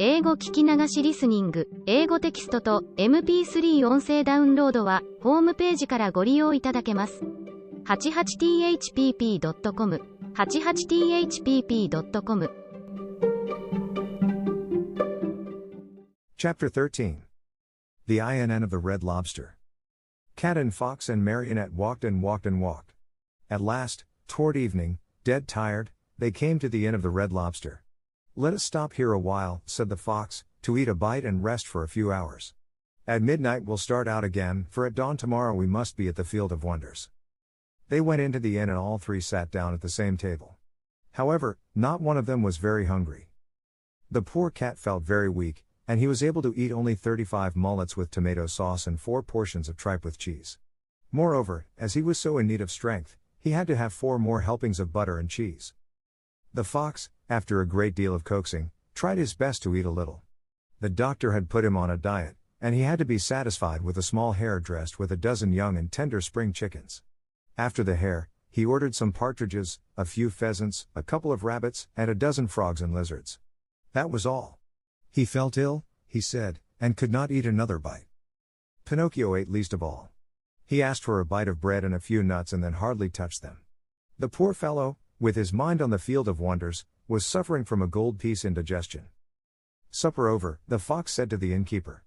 英語聞き流しリスニング、英語テキストと MP3 音声ダウンロードはホームページからご利用いただけます。88thpp.com 88thpp.com Chapter 13. The INN of the Red Lobster. Cat and Fox and Marionette walked and walked and walked. At last, toward evening, dead tired, they came to the Inn of the Red Lobster. "Let us stop here a while," said the Fox, "to eat a bite and rest for a few hours. At midnight we'll start out again, for at dawn tomorrow we must be at the Field of Wonders." They went into the inn and all three sat down at the same table. However, not one of them was very hungry. The poor cat felt very weak, and he was able to eat only 35 mullets with tomato sauce and 4 portions of tripe with cheese. Moreover, as he was so in need of strength, he had to have 4 more helpings of butter and cheese. The fox, after a great deal of coaxing, tried his best to eat a little. The doctor had put him on a diet, and he had to be satisfied with a small hare dressed with a dozen young and tender spring chickens. After the hare, he ordered some partridges, a few pheasants, a couple of rabbits, and a dozen frogs and lizards. That was all. He felt ill, he said, and could not eat another bite. Pinocchio ate least of all. He asked for a bite of bread and a few nuts and then hardly touched them. The poor fellow, with his mind on the Field of Wonders, was suffering from a gold piece indigestion. Supper over, the fox said to the innkeeper,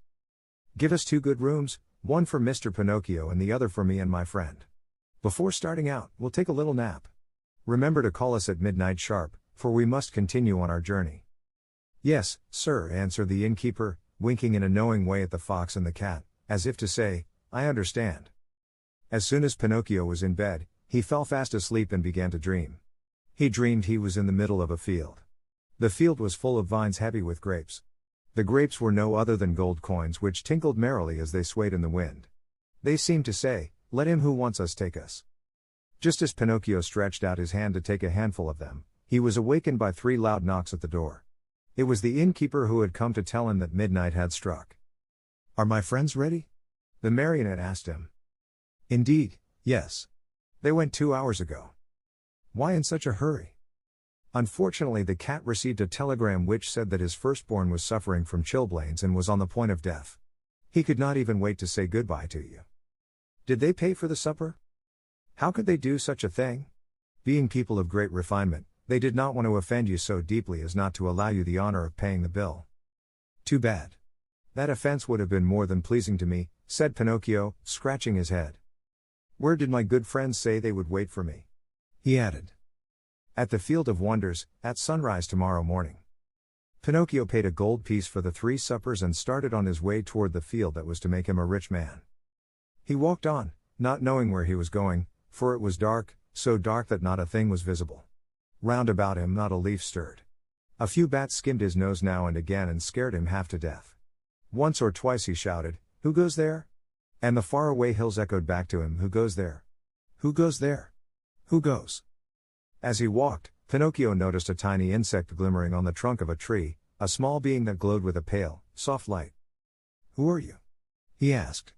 "Give us 2 good rooms, one for Mr. Pinocchio and the other for me and my friend. Before starting out, we'll take a little nap. Remember to call us at midnight sharp, for we must continue on our journey." "Yes, sir," answered the innkeeper, winking in a knowing way at the fox and the cat, as if to say, "I understand." As soon as Pinocchio was in bed, he fell fast asleep and began to dream. He dreamed he was in the middle of a field. The field was full of vines heavy with grapes. The grapes were no other than gold coins which tinkled merrily as they swayed in the wind. They seemed to say, "Let him who wants us take us." Just as Pinocchio stretched out his hand to take a handful of them, he was awakened by 3 loud knocks at the door. It was the innkeeper who had come to tell him that midnight had struck. "Are my friends ready?" the marionette asked him. "Indeed, yes. They went 2 hours ago." "Why in such a hurry?" "Unfortunately, the cat received a telegram which said that his firstborn was suffering from chilblains and was on the point of death. He could not even wait to say goodbye to you." "Did they pay for the supper?" "How could they do such a thing? Being people of great refinement, they did not want to offend you so deeply as not to allow you the honor of paying the bill." "Too bad. That offense would have been more than pleasing to me," said Pinocchio, scratching his head. "Where did my good friends say they would wait for me?" he added. "At the Field of Wonders, at sunrise tomorrow morning." Pinocchio paid a gold piece for the 3 suppers and started on his way toward the field that was to make him a rich man. He walked on, not knowing where he was going, for it was dark, so dark that not a thing was visible. Round about him not a leaf stirred. A few bats skimmed his nose now and again and scared him half to death. Once or twice he shouted, "Who goes there?" And the faraway hills echoed back to him, "Who goes there? Who goes there? Who goes?" As he walked, Pinocchio noticed a tiny insect glimmering on the trunk of a tree, a small being that glowed with a pale, soft light. "Who are you?" he asked.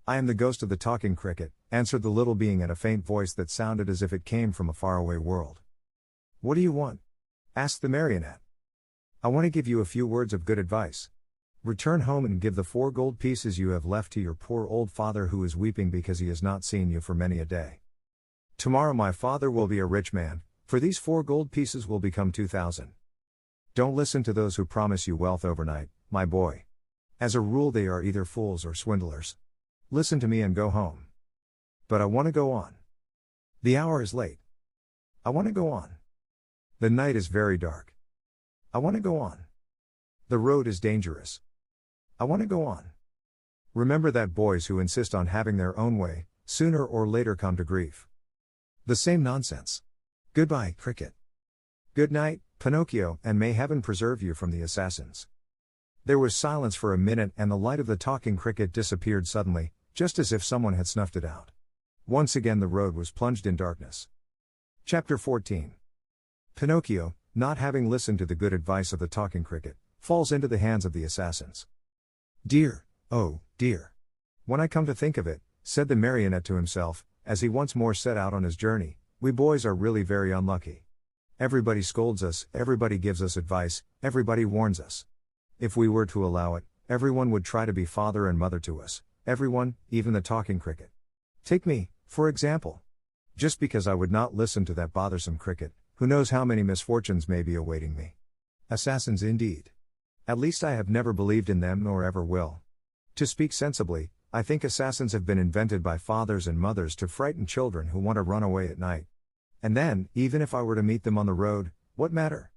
"I am the ghost of the talking cricket," answered the little being in a faint voice that sounded as if it came from a faraway world. "What do you want?" asked the marionette. "I want to give you a few words of good advice. Return home and give the 4 gold pieces you have left to your poor old father who is weeping because he has not seen you for many a day. Tomorrow my father will be a rich man, for these 4 gold pieces will become 2,000. Don't listen to those who promise you wealth overnight, my boy. As a rule they are either fools or swindlers. Listen to me and go home." "But I want to go on. The hour is late. I want to go on. The night is very dark. I want to go on. The road is dangerous. I want to go on." Remember that boys who insist on having their own way, sooner or later come to grief. The same nonsense. Goodbye, cricket. Good night, Pinocchio, and may heaven preserve you from the assassins. There was silence for a minute and the light of the talking cricket disappeared suddenly, just as if someone had snuffed it out. Once again the road was plunged in darkness. Chapter 14. Pinocchio, not having listened to the good advice of the talking cricket, falls into the hands of the assassins. "Dear, oh, dear. When I come to think of it," said the marionette to himself, as he once more set out on his journey, "we boys are really very unlucky. Everybody scolds us, everybody gives us advice, everybody warns us. If we were to allow it, everyone would try to be father and mother to us, everyone, even the talking cricket. Take me, for example. Just because I would not listen to that bothersome cricket, who knows how many misfortunes may be awaiting me. Assassins indeed. At least I have never believed in them nor ever will. To speak sensibly, I think assassins have been invented by fathers and mothers to frighten children who want to run away at night. And then, even if I were to meet them on the road, what matter?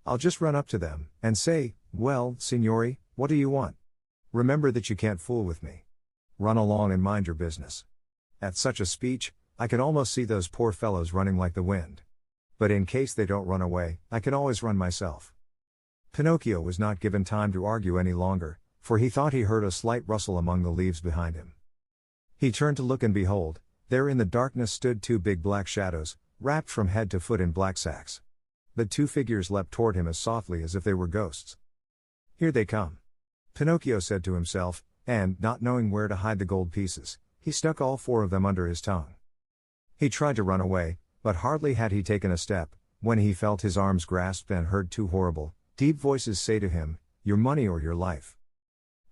I'll just run up to them, and say, "Well, signori, what do you want? Remember that you can't fool with me. Run along and mind your business." At such a speech, I can almost see those poor fellows running like the wind. But in case they don't run away, I can always run myself. Pinocchio was not given time to argue any longer, for he thought he heard a slight rustle among the leaves behind him. He turned to look, and behold, there in the darkness stood two big black shadows, wrapped from head to foot in black sacks. The two figures leapt toward him as softly as if they were ghosts. "Here they come," Pinocchio said to himself, and, not knowing where to hide the gold pieces, he stuck all four of them under his tongue. He tried to run away, but hardly had he taken a step, when he felt his arms grasped and heard two horrible, deep voices say to him, "Your money or your life."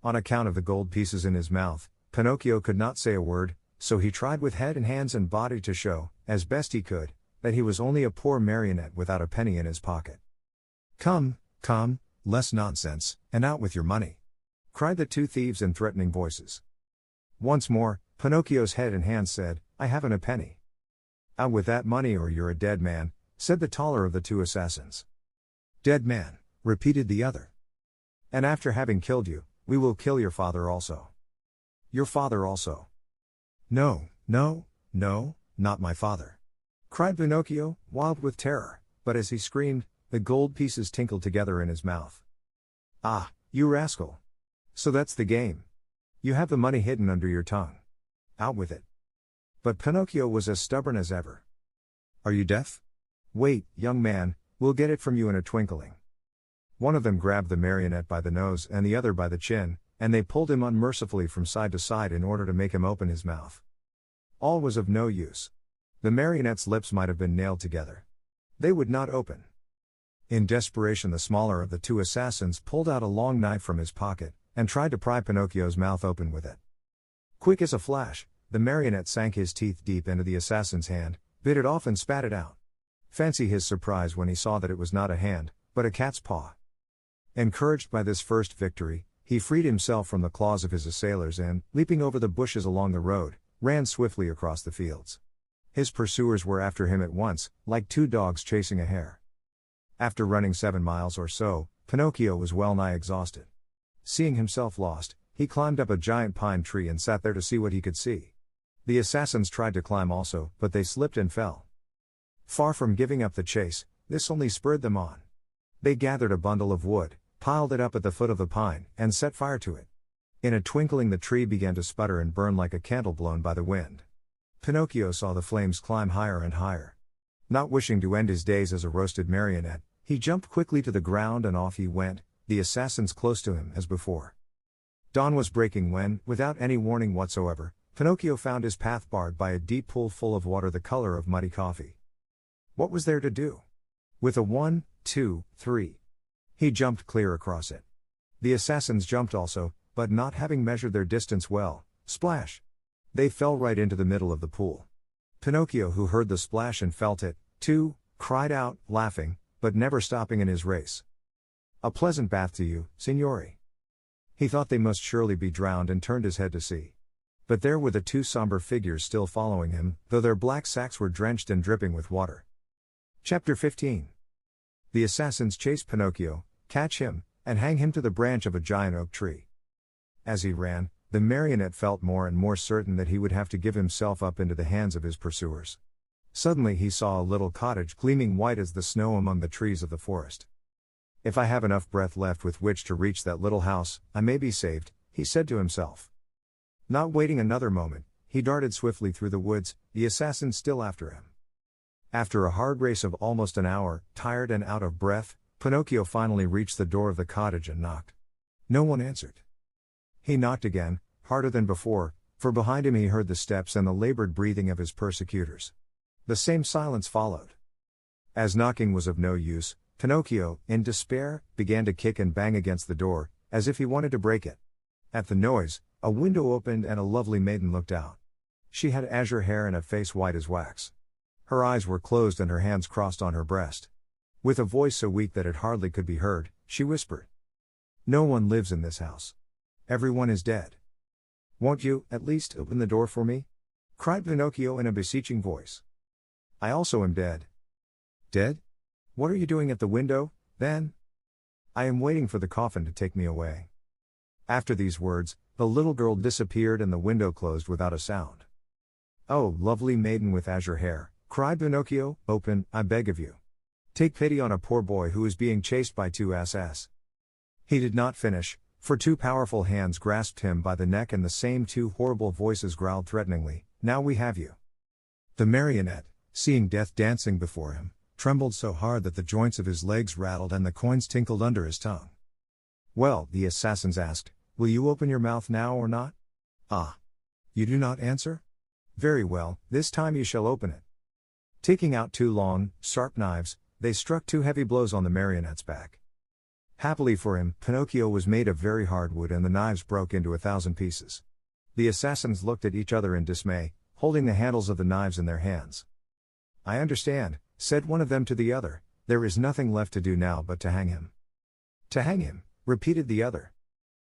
On account of the gold pieces in his mouth, Pinocchio could not say a word, so he tried with head and hands and body to show, as best he could, that he was only a poor marionette without a penny in his pocket. "Come, come, less nonsense, and out with your money," cried the two thieves in threatening voices. Once more, Pinocchio's head and hands said, "I haven't a penny." "Out with that money or you're a dead man," said the taller of the two assassins. "Dead man," repeated the other. "And after having killed you, we will kill your father also." "Your father also?" "No, no, no, not my father," cried Pinocchio, wild with terror, but as he screamed, the gold pieces tinkled together in his mouth. "Ah, you rascal! So that's the game. You have the money hidden under your tongue. Out with it." But Pinocchio was as stubborn as ever. "Are you deaf? Wait, young man, we'll get it from you in a twinkling." One of them grabbed the marionette by the nose and the other by the chin, and they pulled him unmercifully from side to side in order to make him open his mouth. All was of no use. The marionette's lips might have been nailed together. They would not open. In desperation, the smaller of the two assassins pulled out a long knife from his pocket, and tried to pry Pinocchio's mouth open with it. Quick as a flash, the marionette sank his teeth deep into the assassin's hand, bit it off and spat it out. Fancy his surprise when he saw that it was not a hand, but a cat's paw. Encouraged by this first victory, he freed himself from the claws of his assailers and, leaping over the bushes along the road, ran swiftly across the fields. His pursuers were after him at once, like two dogs chasing a hare. After running 7 miles or so, Pinocchio was well nigh exhausted. Seeing himself lost, he climbed up a giant pine tree and sat there to see what he could see. The assassins tried to climb also, but they slipped and fell. Far from giving up the chase, this only spurred them on. They gathered a bundle of wood, piled it up at the foot of the pine, and set fire to it. In a twinkling the tree began to sputter and burn like a candle blown by the wind. Pinocchio saw the flames climb higher and higher. Not wishing to end his days as a roasted marionette, he jumped quickly to the ground and off he went, the assassins close to him as before. Dawn was breaking when, without any warning whatsoever, Pinocchio found his path barred by a deep pool full of water the color of muddy coffee. What was there to do? With a 1, 2, 3. He jumped clear across it. The assassins jumped also, but not having measured their distance well, splash! They fell right into the middle of the pool. Pinocchio, who heard the splash and felt it, too, cried out, laughing, but never stopping in his race. "A pleasant bath to you, signori." He thought they must surely be drowned and turned his head to see. But there were the two somber figures still following him, though their black sacks were drenched and dripping with water. Chapter 15. The assassins chase Pinocchio, catch him, and hang him to the branch of a giant oak tree. As he ran, the marionette felt more and more certain that he would have to give himself up into the hands of his pursuers. Suddenly he saw a little cottage gleaming white as the snow among the trees of the forest. "If I have enough breath left with which to reach that little house, I may be saved," he said to himself. Not waiting another moment, he darted swiftly through the woods, the assassins still after him. After a hard race of almost an hour, tired and out of breath, Pinocchio finally reached the door of the cottage and knocked. No one answered. He knocked again, harder than before, for behind him he heard the steps and the labored breathing of his persecutors. The same silence followed. As knocking was of no use, Pinocchio, in despair, began to kick and bang against the door, as if he wanted to break it. At the noise, a window opened and a lovely maiden looked out. She had azure hair and a face white as wax. Her eyes were closed and her hands crossed on her breast. With a voice so weak that it hardly could be heard, she whispered, "No one lives in this house. Everyone is dead. Won't you, at least, open the door for me?" cried Pinocchio in a beseeching voice. "I also am dead." "Dead? What are you doing at the window, then?" "I am waiting for the coffin to take me away." After these words, the little girl disappeared and the window closed without a sound. "Oh, lovely maiden with azure hair," cried Pinocchio, "open, I beg of you. Take pity on a poor boy who is being chased by two asses." He did not finish, for two powerful hands grasped him by the neck and the same two horrible voices growled threateningly, "Now we have you." The marionette, seeing death dancing before him, trembled so hard that the joints of his legs rattled and the coins tinkled under his tongue. "Well," the assassins asked, "will you open your mouth now or not?" "Ah. You do not answer? Very well, this time you shall open it." Taking out two long, sharp knives, they struck two heavy blows on the marionette's back. Happily for him, Pinocchio was made of very hard wood and the knives broke into 1,000 pieces. The assassins looked at each other in dismay, holding the handles of the knives in their hands. "I understand," said one of them to the other, "there is nothing left to do now but to hang him." "To hang him," repeated the other.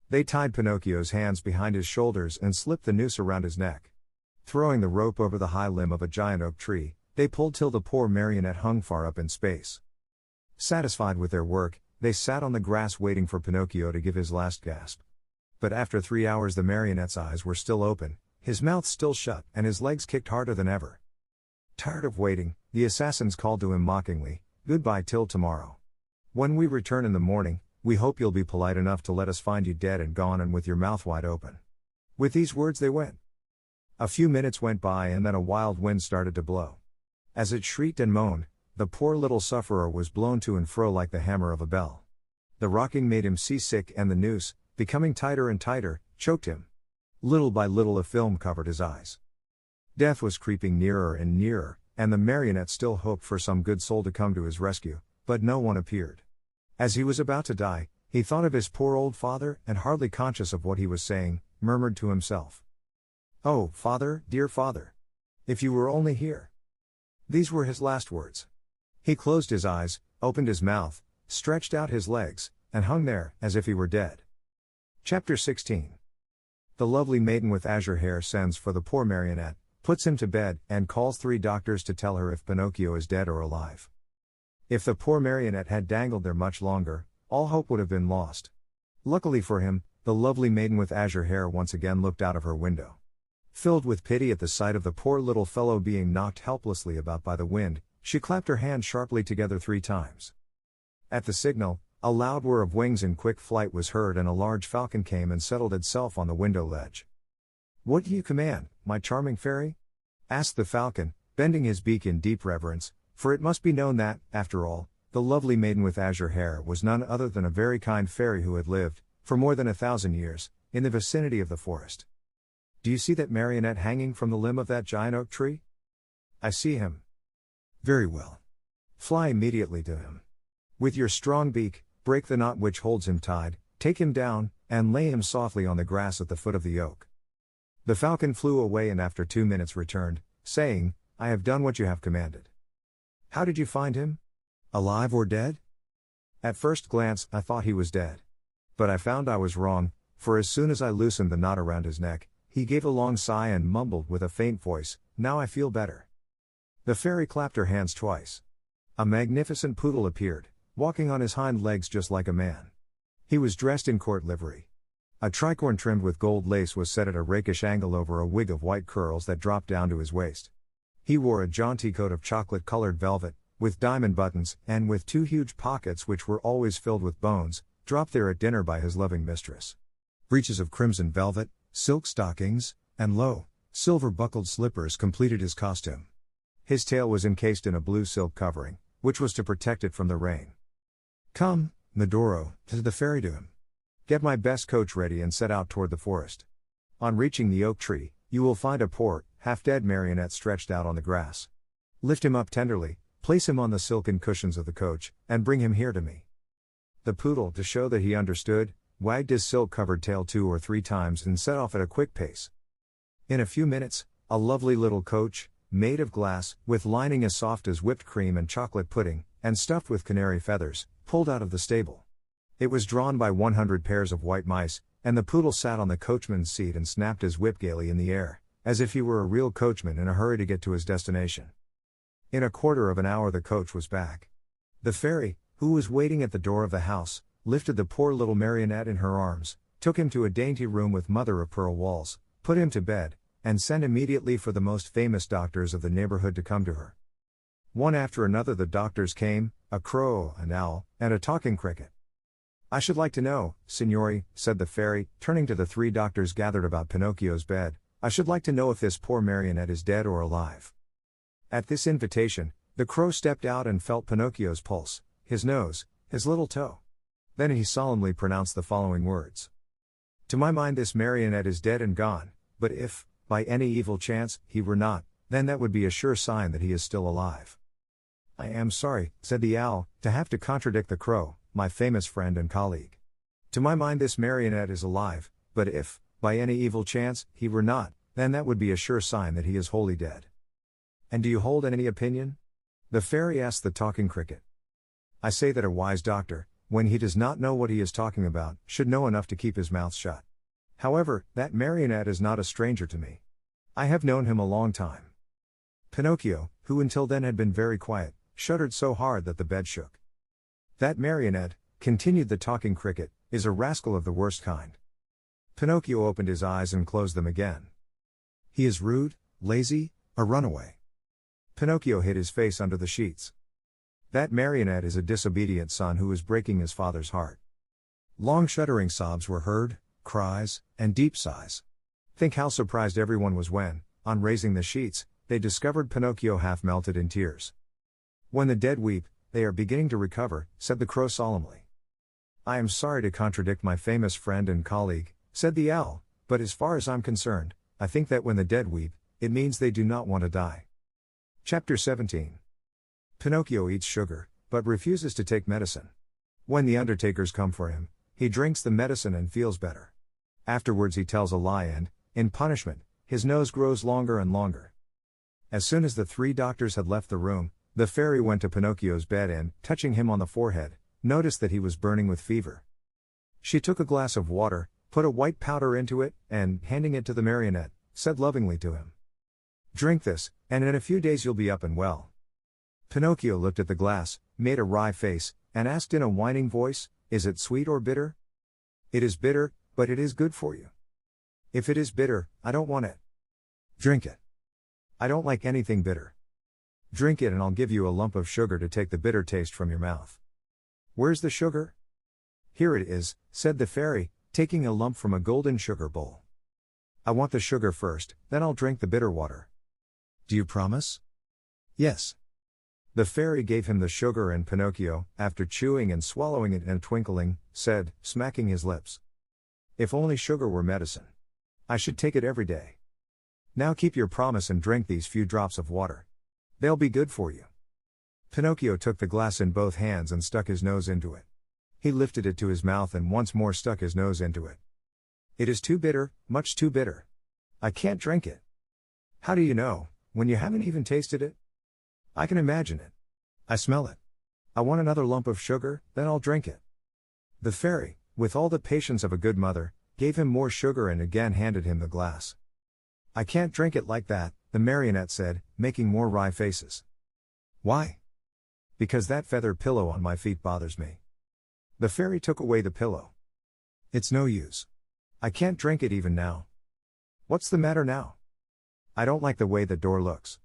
They tied Pinocchio's hands behind his shoulders and slipped the noose around his neck. Throwing the rope over the high limb of a giant oak tree, they pulled till the poor marionette hung far up in space. Satisfied with their work, they sat on the grass waiting for Pinocchio to give his last gasp. But after 3 hours the marionette's eyes were still open, his mouth still shut, and his legs kicked harder than ever. Tired of waiting, the assassins called to him mockingly, "Goodbye till tomorrow. When we return in the morning, we hope you'll be polite enough to let us find you dead and gone and with your mouth wide open." With these words they went. A few minutes went by and then a wild wind started to blow. As it shrieked and moaned, the poor little sufferer was blown to and fro like the hammer of a bell. The rocking made him seasick and the noose, becoming tighter and tighter, choked him. Little by little a film covered his eyes. Death was creeping nearer and nearer, and the marionette still hoped for some good soul to come to his rescue, but no one appeared. As he was about to die, he thought of his poor old father and, hardly conscious of what he was saying, murmured to himself, "Oh, father, dear father! If you were only here!" These were his last words. He closed his eyes, opened his mouth, stretched out his legs, and hung there, as if he were dead. Chapter 16. The lovely maiden with azure hair sends for the poor marionette, puts him to bed, and calls 3 doctors to tell her if Pinocchio is dead or alive. If the poor marionette had dangled there much longer, all hope would have been lost. Luckily for him, the lovely maiden with azure hair once again looked out of her window. Filled with pity at the sight of the poor little fellow being knocked helplessly about by the wind, she clapped her hands sharply together 3 times. At the signal, a loud whir of wings in quick flight was heard and a large falcon came and settled itself on the window ledge. "What do you command, my charming fairy?" asked the falcon, bending his beak in deep reverence, for it must be known that, after all, the lovely maiden with azure hair was none other than a very kind fairy who had lived, for more than 1,000 years, in the vicinity of the forest. "Do you see that marionette hanging from the limb of that giant oak tree?" "I see him." "Very well. Fly immediately to him. With your strong beak, break the knot which holds him tied, take him down, and lay him softly on the grass at the foot of the oak." The falcon flew away and after 2 minutes returned, saying, "I have done what you have commanded." "How did you find him? Alive or dead?" "At first glance, I thought he was dead. But I found I was wrong, for as soon as I loosened the knot around his neck, he gave a long sigh and mumbled with a faint voice, 'Now I feel better.'" The fairy clapped her hands twice. A magnificent poodle appeared, walking on his hind legs just like a man. He was dressed in court livery. A tricorn trimmed with gold lace was set at a rakish angle over a wig of white curls that dropped down to his waist. He wore a jaunty coat of chocolate-colored velvet, with diamond buttons, and with 2 huge pockets which were always filled with bones, dropped there at dinner by his loving mistress. Breeches of crimson velvet, silk stockings, and low, silver-buckled slippers completed his costume. His tail was encased in a blue silk covering, which was to protect it from the rain. "Come, Medoro," said the fairy to him. "Get my best coach ready and set out toward the forest. On reaching the oak tree, you will find a poor, half-dead marionette stretched out on the grass. Lift him up tenderly, place him on the silken cushions of the coach, and bring him here to me." The poodle, to show that he understood, wagged his silk-covered tail 2 or 3 times and set off at a quick pace. In a few minutes, a lovely little coach, made of glass, with lining as soft as whipped cream and chocolate pudding, and stuffed with canary feathers, pulled out of the stable. It was drawn by 100 pairs of white mice, and the poodle sat on the coachman's seat and snapped his whip gaily in the air, as if he were a real coachman in a hurry to get to his destination. In a quarter of an hour the coach was back. The fairy, who was waiting at the door of the house, lifted the poor little marionette in her arms, took him to a dainty room with mother-of-pearl walls, put him to bed, and sent immediately for the most famous doctors of the neighborhood to come to her. One after another the doctors came, a crow, an owl, and a talking cricket. "I should like to know, signori," said the fairy, turning to the 3 doctors gathered about Pinocchio's bed, "I should like to know if this poor marionette is dead or alive." At this invitation, the crow stepped out and felt Pinocchio's pulse, his nose, his little toe. Then he solemnly pronounced the following words. "To my mind this marionette is dead and gone, but if, by any evil chance, he were not, then that would be a sure sign that he is still alive." "I am sorry," said the owl, "to have to contradict the crow, my famous friend and colleague. To my mind this marionette is alive, but if, by any evil chance, he were not, then that would be a sure sign that he is wholly dead." "And do you hold any opinion?" the fairy asked the talking cricket. "I say that a wise doctor, when he does not know what he is talking about, should know enough to keep his mouth shut. However, that marionette is not a stranger to me. I have known him a long time." Pinocchio, who until then had been very quiet, shuddered so hard that the bed shook. "That marionette," continued the talking cricket, "is a rascal of the worst kind." Pinocchio opened his eyes and closed them again. "He is rude, lazy, a runaway." Pinocchio hid his face under the sheets. "That marionette is a disobedient son who is breaking his father's heart." Long shuddering sobs were heard, cries, and deep sighs. Think how surprised everyone was when, on raising the sheets, they discovered Pinocchio half melted in tears. "When the dead weep, they are beginning to recover," said the crow solemnly. "I am sorry to contradict my famous friend and colleague," said the owl, "but as far as I'm concerned, I think that when the dead weep, it means they do not want to die." Chapter 17. Pinocchio eats sugar, but refuses to take medicine. When the undertakers come for him, he drinks the medicine and feels better. Afterwards he tells a lie and, in punishment, his nose grows longer and longer. As soon as the 3 doctors had left the room, the fairy went to Pinocchio's bed and, touching him on the forehead, noticed that he was burning with fever. She took a glass of water, put a white powder into it, and, handing it to the marionette, said lovingly to him, "Drink this, and in a few days you'll be up and well." Pinocchio looked at the glass, made a wry face, and asked in a whining voice, "Is it sweet or bitter?" "It is bitter, but it is good for you." "If it is bitter, I don't want it." "Drink it." "I don't like anything bitter." "Drink it and I'll give you a lump of sugar to take the bitter taste from your mouth." "Where's the sugar?" "Here it is," said the fairy, taking a lump from a golden sugar bowl. "I want the sugar first, then I'll drink the bitter water." "Do you promise?" "Yes." The fairy gave him the sugar and Pinocchio, after chewing and swallowing it in a twinkling, said, smacking his lips, "If only sugar were medicine. I should take it every day. Now keep your promise and drink these few drops of water. They'll be good for you." Pinocchio took the glass in both hands and stuck his nose into it. He lifted it to his mouth and once more stuck his nose into it. "It is too bitter, much too bitter. I can't drink it." "How do you know, when you haven't even tasted it?" "I can imagine it. I smell it. I want another lump of sugar, then I'll drink it." The fairy, with all the patience of a good mother, gave him more sugar and again handed him the glass. "I can't drink it like that," the marionette said, making more wry faces. "Why?" "Because that feather pillow on my feet bothers me." The fairy took away the pillow. "It's no use. I can't drink it even now." "What's the matter now?" "I don't like the way the door looks.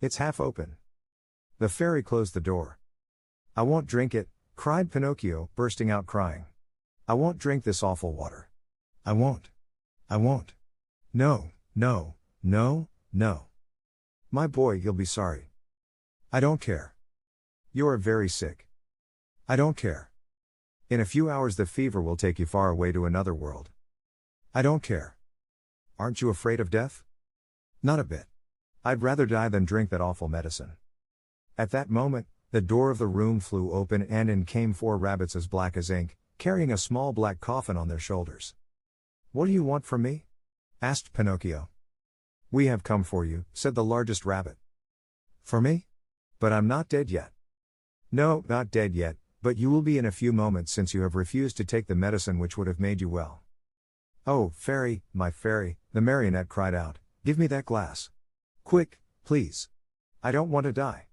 It's half open." The fairy closed the door. "I won't drink it," cried Pinocchio, bursting out crying. "I won't drink this awful water. I won't. I won't. No, no, no, no. My boy, you'll be sorry." "I don't care." "You are very sick." "I don't care." "In a few hours the fever will take you far away to another world." "I don't care." "Aren't you afraid of death?" "Not a bit. I'd rather die than drink that awful medicine." At that moment, the door of the room flew open and in came 4 rabbits as black as ink, carrying a small black coffin on their shoulders. "What do you want from me?" asked Pinocchio. "We have come for you," said the largest rabbit. "For me? But I'm not dead yet." "No, not dead yet, but you will be in a few moments since you have refused to take the medicine which would have made you well." "Oh, fairy, my fairy," the marionette cried out, "give me that glass. Quick, please. I don't want to die."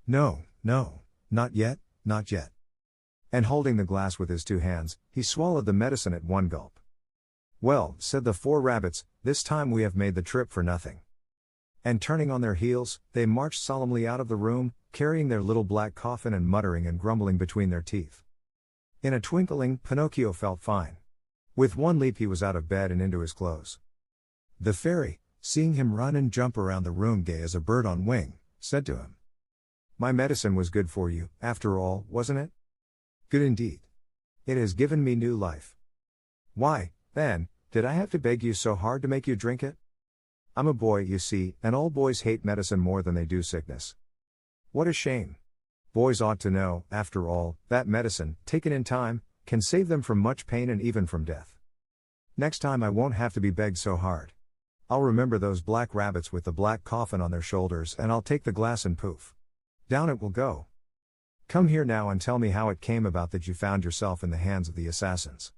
"No, no, not yet, not yet." And holding the glass with his two hands, he swallowed the medicine at one gulp. "Well," said the four rabbits, "this time we have made the trip for nothing." And turning on their heels, they marched solemnly out of the room, carrying their little black coffin and muttering and grumbling between their teeth. In a twinkling, Pinocchio felt fine. With one leap he was out of bed and into his clothes. The fairy, seeing him run and jump around the room gay as a bird on wing, said to him, "My medicine was good for you, after all, wasn't it?" "Good indeed. It has given me new life." "Why, then, did I have to beg you so hard to make you drink it? I'm a boy, you see, and all boys hate medicine more than they do sickness. What a shame. Boys ought to know, after all, that medicine, taken in time, can save them from much pain and even from death. Next time I won't have to be begged so hard. I'll remember those black rabbits with the black coffin on their shoulders, and I'll take the glass and poof, down it will go. Come here now and tell me how it came about that you found yourself in the hands of the assassins."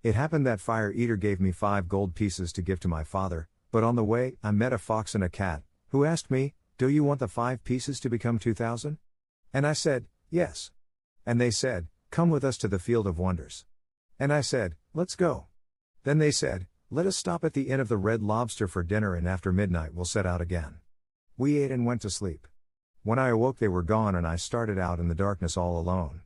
"It happened that Fire Eater gave me 5 gold pieces to give to my father, but on the way, I met a fox and a cat, who asked me, 'Do you want the 5 pieces to become 2,000? And I said, 'Yes.' And they said, 'Come with us to the Field of Wonders.' And I said, 'Let's go.' Then they said, 'Let us stop at the Inn of the Red Lobster for dinner, and after midnight we'll set out again.' We ate and went to sleep. When I awoke they were gone, and I started out in the darkness all alone.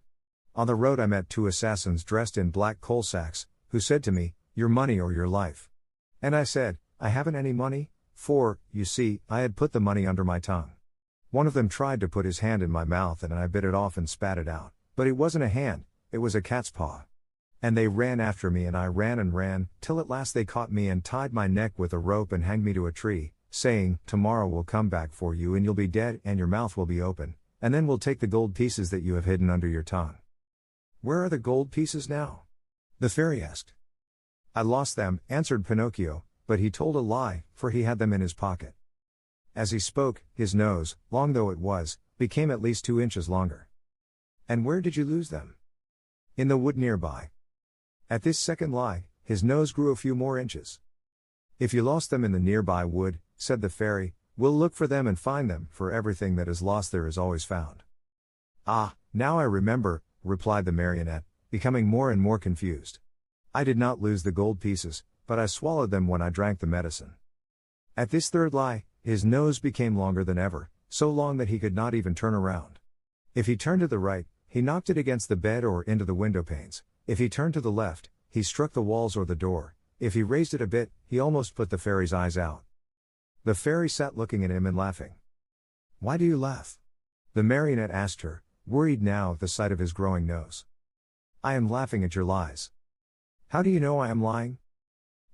On the road I met 2 assassins dressed in black coal sacks, who said to me, 'Your money or your life.' And I said, 'I haven't any money,' for, you see, I had put the money under my tongue. One of them tried to put his hand in my mouth, and I bit it off and spat it out, but it wasn't a hand, it was a cat's paw. And they ran after me, and I ran and ran, till at last they caught me and tied my neck with a rope and hanged me to a tree, saying, 'Tomorrow we'll come back for you and you'll be dead and your mouth will be open, and then we'll take the gold pieces that you have hidden under your tongue.'" "Where are the gold pieces now?" the fairy asked. "I lost them," answered Pinocchio, but he told a lie, for he had them in his pocket. As he spoke, his nose, long though it was, became at least 2 inches longer. "And where did you lose them?" "In the wood nearby." At this second lie, his nose grew a few more inches. "If you lost them in the nearby wood," said the fairy, "we'll look for them and find them, for everything that is lost there is always found." "Ah, now I remember," replied the marionette, becoming more and more confused. "I did not lose the gold pieces, but I swallowed them when I drank the medicine." At this third lie, his nose became longer than ever, so long that he could not even turn around. If he turned to the right, he knocked it against the bed or into the window panes. If he turned to the left, he struck the walls or the door. If he raised it a bit, he almost put the fairy's eyes out. The fairy sat looking at him and laughing. "Why do you laugh?" the marionette asked her, worried now at the sight of his growing nose. "I am laughing at your lies." "How do you know I am lying?"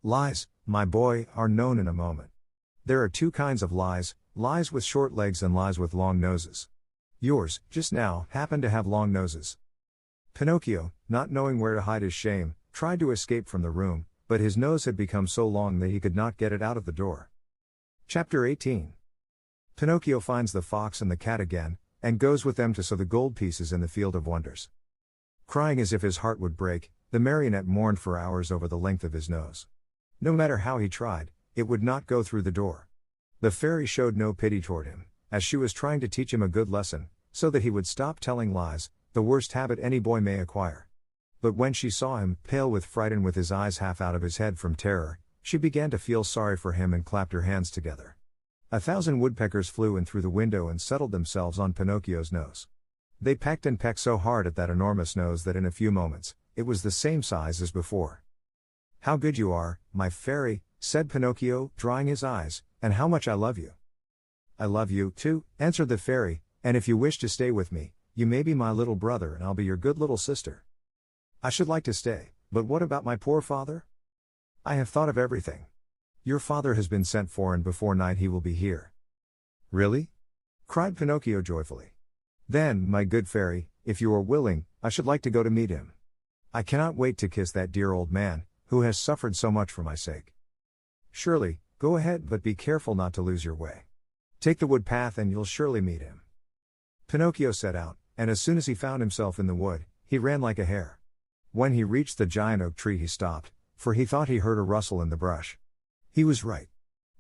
"Lies, my boy, are known in a moment. There are 2 kinds of lies, lies with short legs and lies with long noses. Yours, just now, happened to have long noses." Pinocchio, not knowing where to hide his shame, tried to escape from the room, but his nose had become so long that he could not get it out of the door. Chapter 18. Pinocchio finds the fox and the cat again, and goes with them to sow the gold pieces in the Field of Wonders. Crying as if his heart would break, the marionette mourned for hours over the length of his nose. No matter how he tried, it would not go through the door. The fairy showed no pity toward him, as she was trying to teach him a good lesson, so that he would stop telling lies, the worst habit any boy may acquire. But when she saw him, pale with fright and with his eyes half out of his head from terror, she began to feel sorry for him and clapped her hands together. 1,000 woodpeckers flew in through the window and settled themselves on Pinocchio's nose. They pecked and pecked so hard at that enormous nose that in a few moments, it was the same size as before. "How good you are, my fairy," said Pinocchio, drying his eyes, "and how much I love you." "I love you, too," answered the fairy, "and if you wish to stay with me, you may be my little brother and I'll be your good little sister." "I should like to stay, but what about my poor father?" "I have thought of everything. Your father has been sent for and before night he will be here." "Really?" cried Pinocchio joyfully. "Then, my good fairy, if you are willing, I should like to go to meet him." I cannot wait to kiss that dear old man, who has suffered so much for my sake. Surely, go ahead, but be careful not to lose your way. Take the wood path and you'll surely meet him. Pinocchio set out, and as soon as he found himself in the wood, he ran like a hare. When he reached the giant oak tree he stopped, for he thought he heard a rustle in the brush. He was right.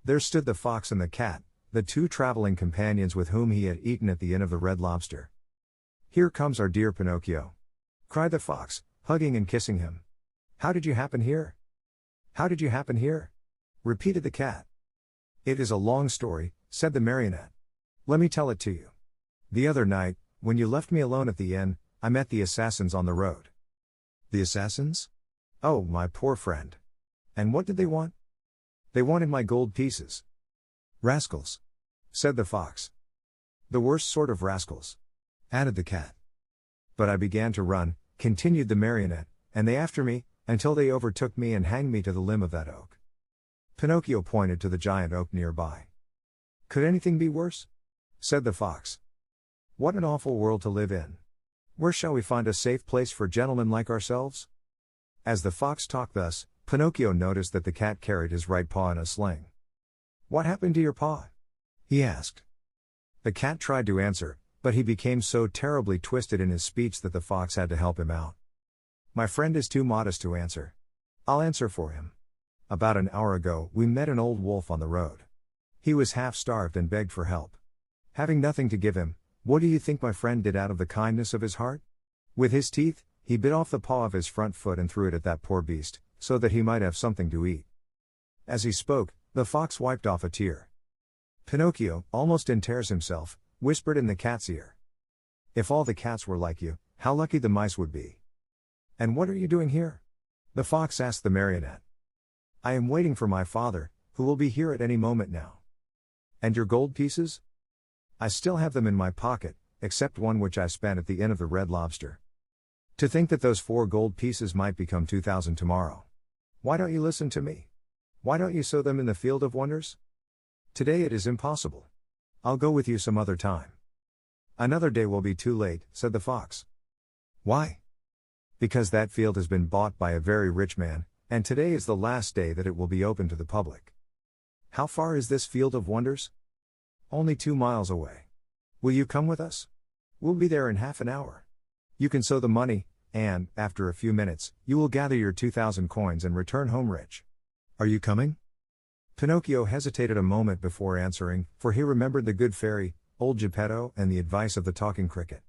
There stood the fox and the cat, the two traveling companions with whom he had eaten at the Inn of the Red Lobster. "Here comes our dear Pinocchio," cried the fox, hugging and kissing him. "How did you happen here?" "How did you happen here?" repeated the cat. "It is a long story," said the marionette. "Let me tell it to you. The other night, when you left me alone at the inn, I met the assassins on the road." "The assassins? Oh, my poor friend. And what did they want?" "They wanted my gold pieces." "Rascals," said the fox. "The worst sort of rascals," added the cat. "But I began to run," continued the marionette, "and they after me, until they overtook me and hanged me to the limb of that oak." Pinocchio pointed to the giant oak nearby. "Could anything be worse?" said the fox. "What an awful world to live in. Where shall we find a safe place for gentlemen like ourselves?" As the fox talked thus, Pinocchio noticed that the cat carried his right paw in a sling. "What happened to your paw?" he asked. The cat tried to answer, but he became so terribly twisted in his speech that the fox had to help him out. "My friend is too modest to answer. I'll answer for him. About an hour ago, we met an old wolf on the road. He was half starved and begged for help. Having nothing to give him, what do you think my friend did out of the kindness of his heart? With his teeth, he bit off the paw of his front foot and threw it at that poor beast, so that he might have something to eat." As he spoke, the fox wiped off a tear. Pinocchio, almost in tears himself, whispered in the cat's ear, "If all the cats were like you, how lucky the mice would be." "And what are you doing here?" the fox asked the marionette. "I am waiting for my father, who will be here at any moment now." "And your gold pieces?" "I still have them in my pocket, except one which I spent at the Inn of the Red Lobster. To think that those 4 gold pieces might become 2,000 tomorrow. Why don't you listen to me? Why don't you sow them in the field of wonders? Today it is impossible. I'll go with you some other time." "Another day will be too late," said the fox. "Why?" "Because that field has been bought by a very rich man, and today is the last day that it will be open to the public." "How far is this field of wonders?" "Only 2 miles away. Will you come with us? We'll be there in half an hour. You can sow the money, and, after a few minutes, you will gather your 2,000 coins and return home rich. Are you coming?" Pinocchio hesitated a moment before answering, for he remembered the good fairy, old Geppetto, and the advice of the talking cricket.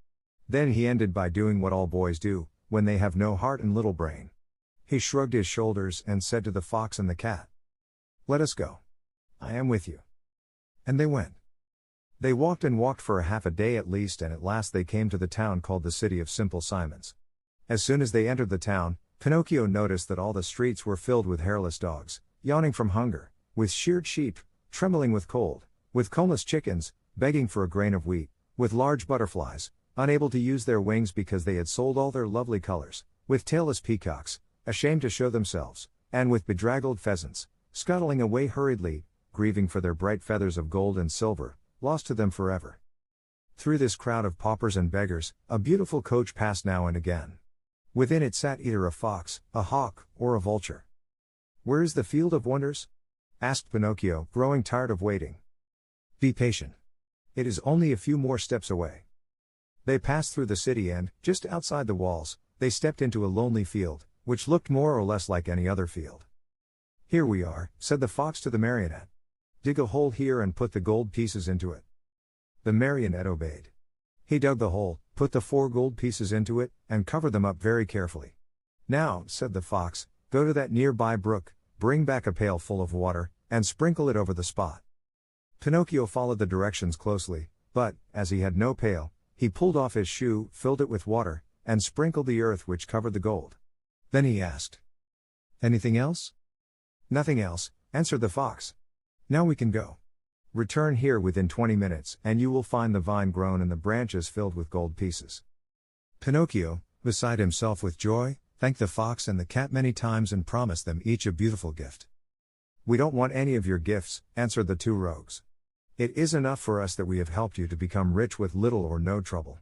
Then he ended by doing what all boys do, when they have no heart and little brain. He shrugged his shoulders and said to the fox and the cat, "Let us go. I am with you." And they went. They walked and walked for half a day at least, and at last they came to the town called the City of Simple Simons. As soon as they entered the town, Pinocchio noticed that all the streets were filled with hairless dogs, yawning from hunger, with sheared sheep, trembling with cold, with combless chickens, begging for a grain of wheat, with large butterflies, unable to use their wings because they had sold all their lovely colors, with tailless peacocks, ashamed to show themselves, and with bedraggled pheasants, scuttling away hurriedly, grieving for their bright feathers of gold and silver, lost to them forever. Through this crowd of paupers and beggars, a beautiful coach passed now and again. Within it sat either a fox, a hawk, or a vulture. "Where is the field of wonders?" asked Pinocchio, growing tired of waiting. "Be patient. It is only a few more steps away." They passed through the city and, just outside the walls, they stepped into a lonely field, which looked more or less like any other field. "Here we are," said the fox to the marionette. "Dig a hole here and put the gold pieces into it." The marionette obeyed. He dug the hole, put the 4 gold pieces into it, and covered them up very carefully. "Now," said the fox, "go to that nearby brook, bring back a pail full of water, and sprinkle it over the spot." Pinocchio followed the directions closely, but, as he had no pail, he pulled off his shoe, filled it with water, and sprinkled the earth which covered the gold. Then he asked, "Anything else?" "Nothing else," answered the fox. "Now we can go. Return here within 20 minutes, and you will find the vine grown and the branches filled with gold pieces." Pinocchio, beside himself with joy, thanked the fox and the cat many times and promised them each a beautiful gift. "We don't want any of your gifts," answered the 2 rogues. "It is enough for us that we have helped you to become rich with little or no trouble.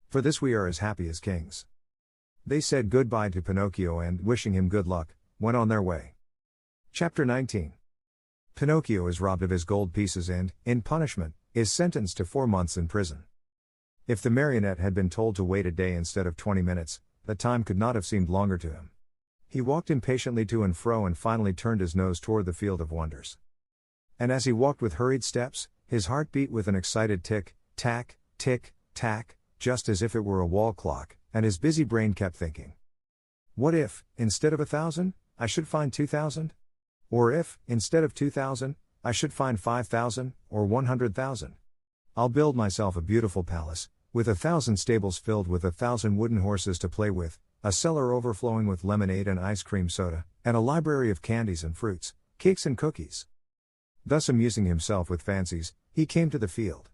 For this we are as happy as kings." They said goodbye to Pinocchio and, wishing him good luck, went on their way. Chapter 19. Pinocchio is robbed of his gold pieces and, in punishment, is sentenced to 4 months in prison. If the marionette had been told to wait a day instead of 20 minutes, the time could not have seemed longer to him. He walked impatiently to and fro and finally turned his nose toward the field of wonders. And as he walked with hurried steps, his heart beat with an excited tick, tack, just as if it were a wall clock, and his busy brain kept thinking. What if, instead of 1,000, I should find 2,000? Or if, instead of 2,000, I should find 5,000, or 100,000? I'll build myself a beautiful palace, with 1,000 stables filled with 1,000 wooden horses to play with, a cellar overflowing with lemonade and ice cream soda, and a library of candies and fruits, cakes and cookies. Thus amusing himself with fancies, he came to the field.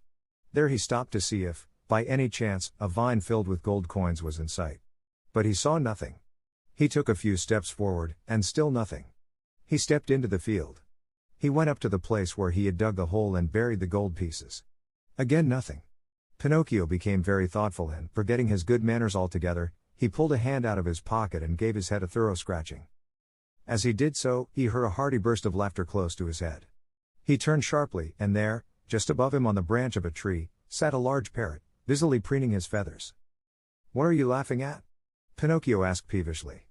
There he stopped to see if, by any chance, a vine filled with gold coins was in sight. But he saw nothing. He took a few steps forward, and still nothing. He stepped into the field. He went up to the place where he had dug the hole and buried the gold pieces. Again nothing. Pinocchio became very thoughtful and, forgetting his good manners altogether, he pulled a hand out of his pocket and gave his head a thorough scratching. As he did so, he heard a hearty burst of laughter close to his head. He turned sharply, and there, just above him on the branch of a tree, sat a large parrot, busily preening his feathers. "What are you laughing at?" Pinocchio asked peevishly.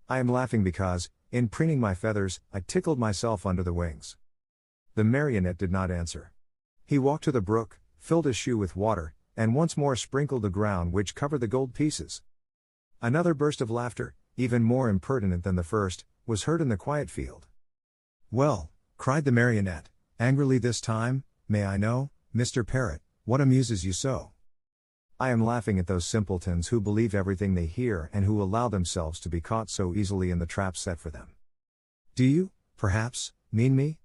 "I am laughing because, in preening my feathers, I tickled myself under the wings." The marionette did not answer. He walked to the brook, filled his shoe with water, and once more sprinkled the ground which covered the gold pieces. Another burst of laughter, even more impertinent than the first, was heard in the quiet field. "Well," cried the marionette, angrily this time, "may I know, Mr. Parrot, what amuses you so?" "I am laughing at those simpletons who believe everything they hear and who allow themselves to be caught so easily in the traps set for them." "Do you, perhaps, mean me?"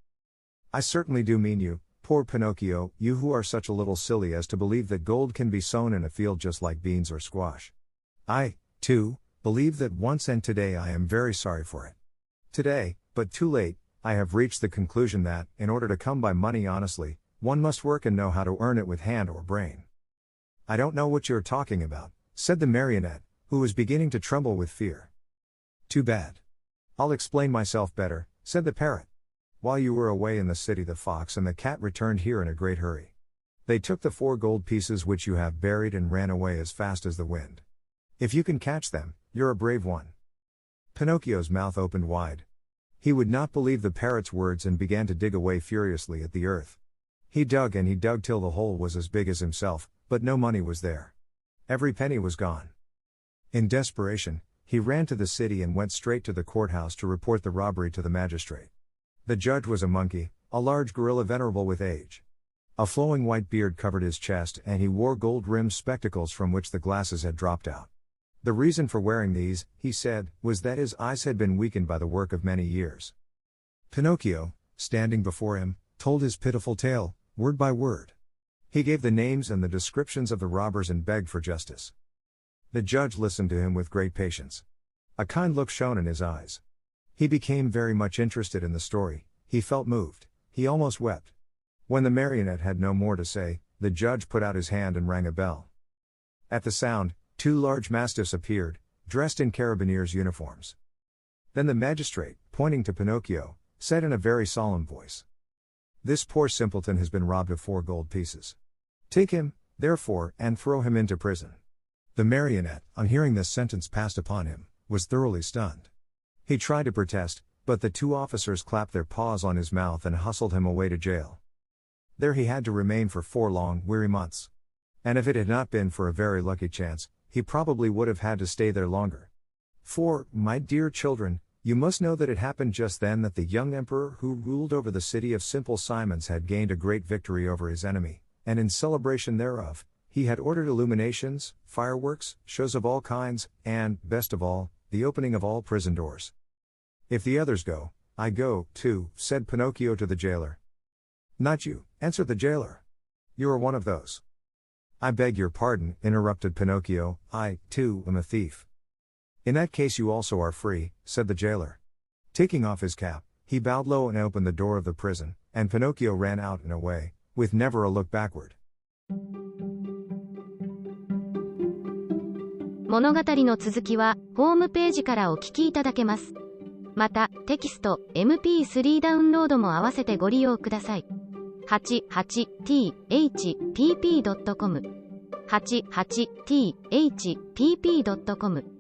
"I certainly do mean you, poor Pinocchio, you who are such a little silly as to believe that gold can be sown in a field just like beans or squash. I, too, believe that once, and today I am very sorry for it. Today, but too late, I have reached the conclusion that, in order to come by money honestly, one must work and know how to earn it with hand or brain." "I don't know what you're talking about," said the marionette, who was beginning to tremble with fear. "Too bad. I'll explain myself better," said the parrot. "While you were away in the city, the fox and the cat returned here in a great hurry. They took the 4 gold pieces which you have buried and ran away as fast as the wind. If you can catch them, you're a brave one." Pinocchio's mouth opened wide. He would not believe the parrot's words and began to dig away furiously at the earth. He dug and he dug till the hole was as big as himself, but no money was there. Every penny was gone. In desperation, he ran to the city and went straight to the courthouse to report the robbery to the magistrate. The judge was a monkey, a large gorilla venerable with age. A flowing white beard covered his chest and he wore gold-rimmed spectacles from which the glasses had dropped out. The reason for wearing these, he said, was that his eyes had been weakened by the work of many years. Pinocchio, standing before him, told his pitiful tale, word by word. He gave the names and the descriptions of the robbers and begged for justice. The judge listened to him with great patience. A kind look shone in his eyes. He became very much interested in the story, he felt moved, he almost wept. When the marionette had no more to say, the judge put out his hand and rang a bell. At the sound, 2 large mastiffs appeared, dressed in carabineers' uniforms. Then the magistrate, pointing to Pinocchio, said in a very solemn voice, "This poor simpleton has been robbed of 4 gold pieces. Take him, therefore, and throw him into prison." The marionette, on hearing this sentence passed upon him, was thoroughly stunned. He tried to protest, but the 2 officers clapped their paws on his mouth and hustled him away to jail. There he had to remain for 4 long, weary months. And if it had not been for a very lucky chance, he probably would have had to stay there longer. For, my dear children, you must know that it happened just then that the young emperor who ruled over the city of Simple Simons had gained a great victory over his enemy, and in celebration thereof, he had ordered illuminations, fireworks, shows of all kinds, and, best of all, the opening of all prison doors. "If the others go, I go, too," said Pinocchio to the jailer. "Not you," answered the jailer. "You are one of those." "I beg your pardon," interrupted Pinocchio, "I, too, am a thief." "In that case you also are free," said the jailer. Taking off his cap, he bowed low and opened the door of the prison, and Pinocchio ran out and away, with never a look backward. 物語の続きは、ホームページからお聞きいただけます。また、テキスト、MP3 ダウンロードも合わせてご利用ください。88thpp.com 88thpp.com